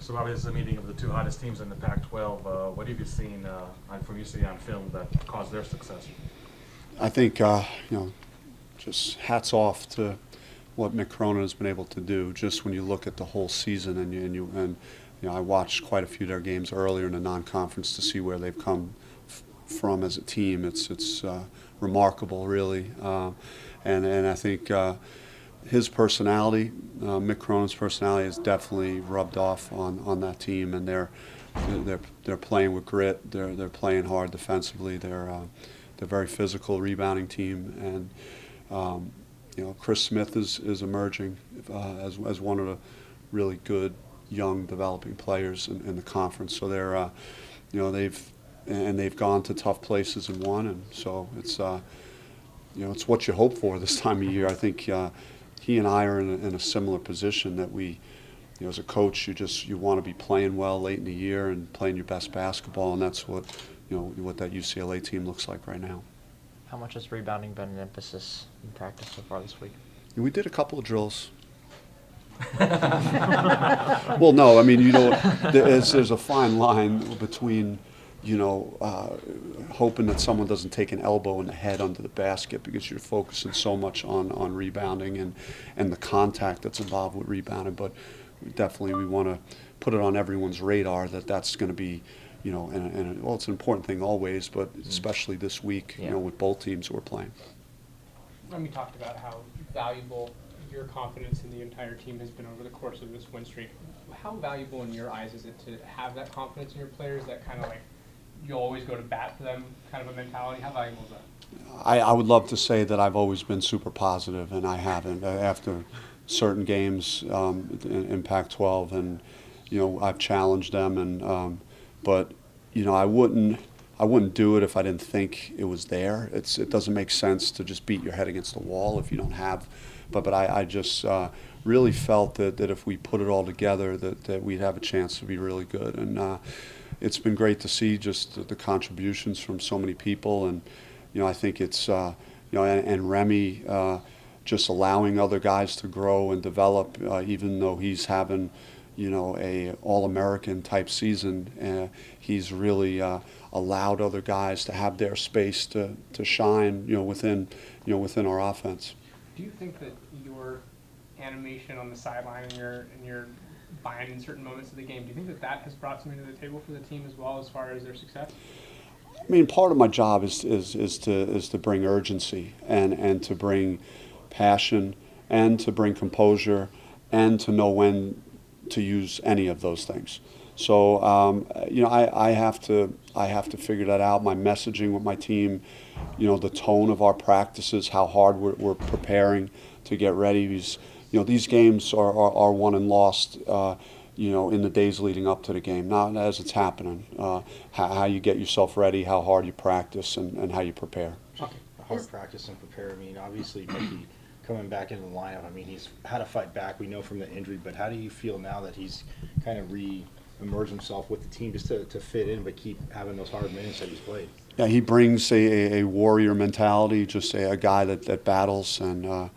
So obviously, it's a meeting of the two hottest teams in the Pac-12. What have you seen from UCLA on film that caused their success? I think just hats off to what Mick Cronin has been able to do. Just when you look at the whole season, and I watched quite a few of their games earlier in the non-conference to see where they've come from as a team. It's remarkable, really, and I think his personality, Mick Cronin's personality, has definitely rubbed off on that team, and they're playing with grit. They're playing hard defensively. They're very physical, rebounding team, and Chris Smith is emerging as one of the really good young developing players in the conference. So they've gone to tough places and won, and so it's what you hope for this time of year. I think he and I are in a similar position that we, as a coach, you want to be playing well late in the year and playing your best basketball, and that's what that UCLA team looks like right now. How much has rebounding been an emphasis in practice so far this week? We did a couple of drills. Well, no, I mean, there's a fine line between, hoping that someone doesn't take an elbow in the head under the basket because you're focusing so much on rebounding and the contact that's involved with rebounding. But definitely we want to put it on everyone's radar that's going to be, well, it's an important thing always, but especially this week, with both teams who are playing. We talked about how valuable your confidence in the entire team has been over the course of this win streak. How valuable in your eyes is it to have that confidence in your players, that kind of like you'll always go to bat for them kind of a mentality? How valuable is that? I would love to say that I've always been super positive, and I haven't. After certain games in Pac-12, and I've challenged them, and but I wouldn't do it if I didn't think it was there. It doesn't make sense to just beat your head against the wall if you don't have. But I just really felt that if we put it all together, that we'd have a chance to be really good. And it's been great to see just the contributions from so many people. And I think it's and Remy just allowing other guys to grow and develop, even though he's having a All-American type season. He's really allowed other guys to have their space to shine, within our offense. Do you think that your animation on the sideline and your buying in certain moments of the game, do you think that has brought something to the table for the team as well as far as their success? I mean, part of my job is to bring urgency and to bring passion and to bring composure and to know when to use any of those things. So I have to figure that out. My messaging with my team, the tone of our practices, how hard we're preparing to get ready. These games are won and lost, in the days leading up to the game, not as it's happening. How you get yourself ready, how hard you practice, and how you prepare. Hard practice and prepare. I mean, obviously, Mickey coming back into the lineup. I mean, he's had to fight back. We know from the injury, but how do you feel now that he's kind of re-emerged himself with the team just to fit in, but keep having those hard minutes that he's played? Yeah, he brings a warrior mentality, just a guy that battles, and I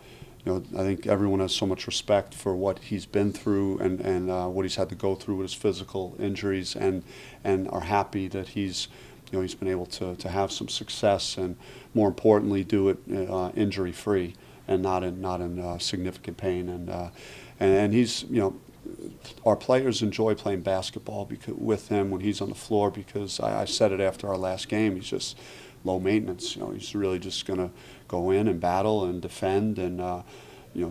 think everyone has so much respect for what he's been through and what he's had to go through with his physical injuries, and are happy that he's been able to have some success, and more importantly, do it injury-free and not in significant pain, and he's our players enjoy playing basketball with him when he's on the floor, because I said it after our last game, he's just low maintenance. He's really just going to go in and battle and defend and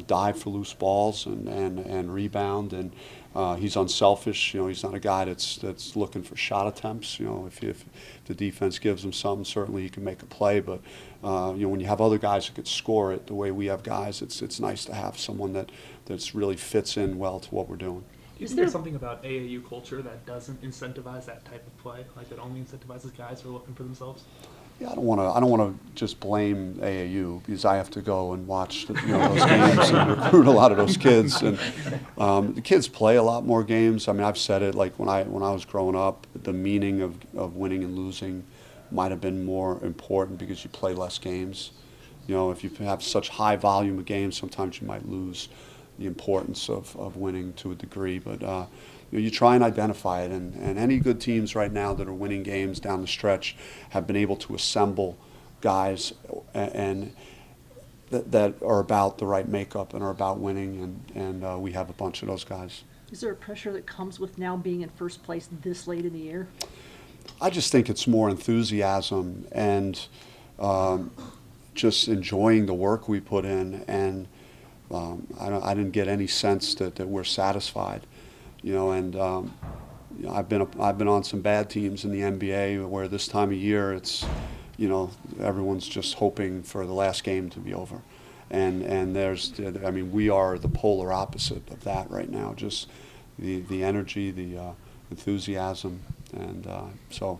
dive for loose balls and rebound, and he's unselfish. He's not a guy that's looking for shot attempts. If the defense gives him something, certainly he can make a play. But when you have other guys who can score it the way we have guys, it's nice to have someone that's really fits in well to what we're doing. Do you think there's something about AAU culture that doesn't incentivize that type of play, like that only incentivizes guys who are looking for themselves? Yeah, I don't want to just blame AAU, because I have to go and watch those games and recruit a lot of those kids. And the kids play a lot more games. I mean, I've said it, like when I was growing up, the meaning of winning and losing might have been more important because you play less games. If you have such high volume of games, sometimes you might lose the importance of winning to a degree. But you try and identify it, and any good teams right now that are winning games down the stretch have been able to assemble guys and that are about the right makeup and are about winning, and we have a bunch of those guys. Is there a pressure that comes with now being in first place this late in the year? I just think it's more enthusiasm and just enjoying the work we put in, and I didn't get any sense that we're satisfied, and I've been on some bad teams in the NBA where this time of year it's, everyone's just hoping for the last game to be over, and we are the polar opposite of that right now. Just the energy, the enthusiasm, and so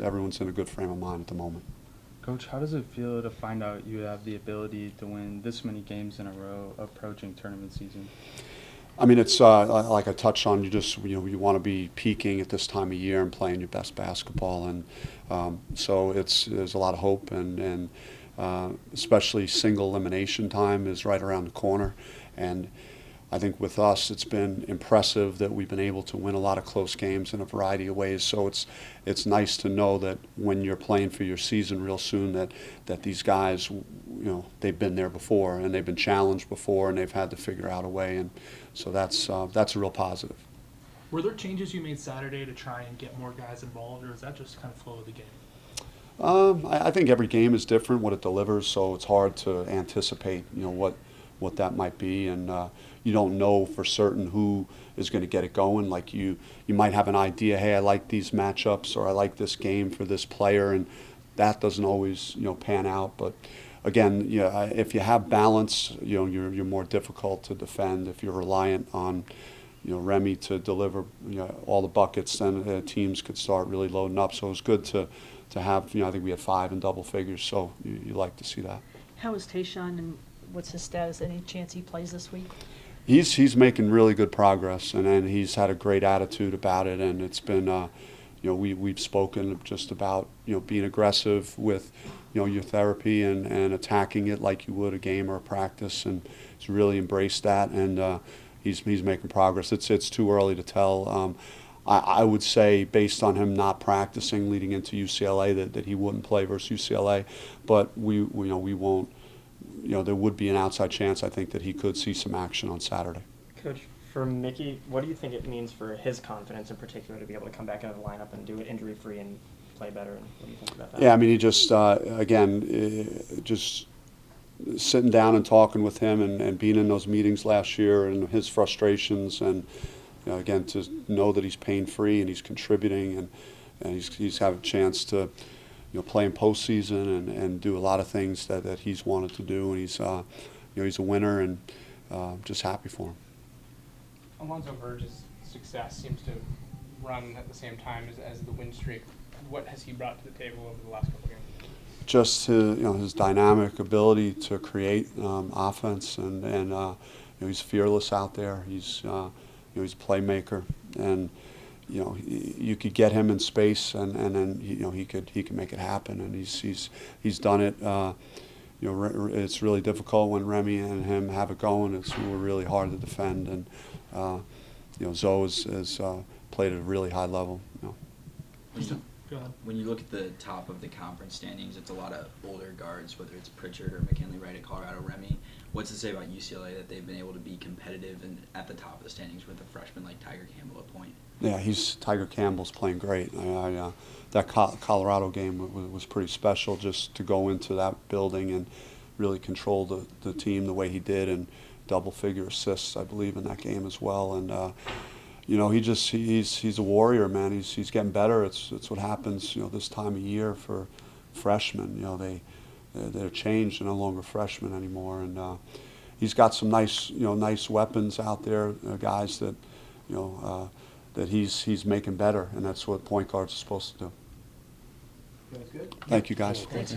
everyone's in a good frame of mind at the moment. Coach, how does it feel to find out you have the ability to win this many games in a row approaching tournament season? I mean, it's like I touched on. You want to be peaking at this time of year and playing your best basketball, and so there's a lot of hope, and especially single elimination time is right around the corner, and I think with us it's been impressive that we've been able to win a lot of close games in a variety of ways. So it's nice to know that when you're playing for your season real soon that these guys, they've been there before and they've been challenged before and they've had to figure out a way, and so that's a real positive. Were there changes you made Saturday to try and get more guys involved, or is that just kind of flow of the game? I think every game is different, what it delivers, so it's hard to anticipate, what that might be, and you don't know for certain who is going to get it going. Like you might have an idea, hey, I like these matchups, or I like this game for this player, and that doesn't always pan out. But again, if you have balance, you're more difficult to defend. If you're reliant on Remy to deliver all the buckets, then teams could start really loading up. So it was good to have, I think we had 5 in double figures, so you like to see that. How is Tayshaun, and what's his status? Any chance he plays this week? He's making really good progress, and he's had a great attitude about it, and it's been, we've spoken just about, being aggressive with, your therapy and attacking it like you would a game or a practice, and he's really embraced that, and he's making progress. It's too early to tell. I would say, based on him not practicing leading into UCLA, that he wouldn't play versus UCLA, but we won't. There would be an outside chance, I think, that he could see some action on Saturday. Coach, for Mickey, what do you think it means for his confidence in particular to be able to come back into the lineup and do it injury-free and play better? And what do you think about that? Yeah, I mean, he just, just sitting down and talking with him and being in those meetings last year and his frustrations, and again, to know that he's pain-free and he's contributing and he's had a chance to play in postseason and do a lot of things that he's wanted to do, and he's a winner, and just happy for him. Alonzo Verge's success seems to run at the same time as the win streak. What has he brought to the table over the last couple of games? Just his dynamic ability to create offense, and he's fearless out there. He's he's a playmaker, and you could get him in space, and then he could make it happen, and he's done it. It's really difficult when Remy and him have it going. We're really hard to defend, and Zoe has played at a really high level. When you look at the top of the conference standings, it's a lot of older guards, whether it's Pritchard or McKinley Wright at Colorado, Remy. What's to say about UCLA that they've been able to be competitive and at the top of the standings with a freshman like Tiger Campbell at point? Yeah, Tiger Campbell's playing great. That Colorado game was pretty special, just to go into that building and really control the team the way he did, and double-figure assists, I believe, in that game as well. And he's a warrior, man. He's getting better. It's what happens, this time of year for freshmen. They're changed. They're no longer freshmen anymore, and he's got some nice weapons out there, guys that that he's making better, and that's what point guards are supposed to do. That's good. Thank you, guys. Thanks,